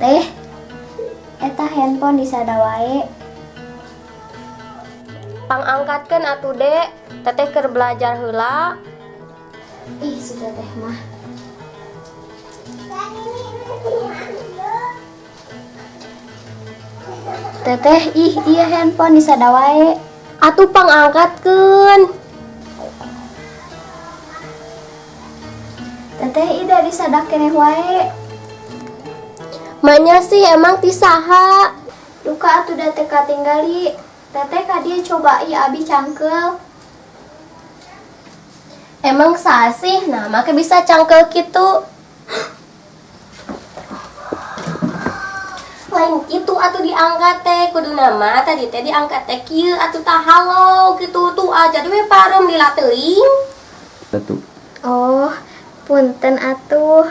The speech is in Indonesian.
Teh, eta handphone disada wae. Pangangkatkeun atuh Dek, teteh keur belajar heula. Ih, sudah teh mah. Teteh, ih iya handphone disada wae. Atuh pangangkatkeun. Teteh ida disada keneh wae. Manya sih emang ti saha? Duka atuh da teh katinggali. Teteh ka dieu coba ieu abi cangkel. Emang saha sih? Nah, make bisa cangkel kitu. Lain kitu atuh diangkat teh, kudu nama tadi teh diangkat teh kieu atuh tah halo kitu tuh aja we parem lila teuing. Satu. Oh, punten atuh.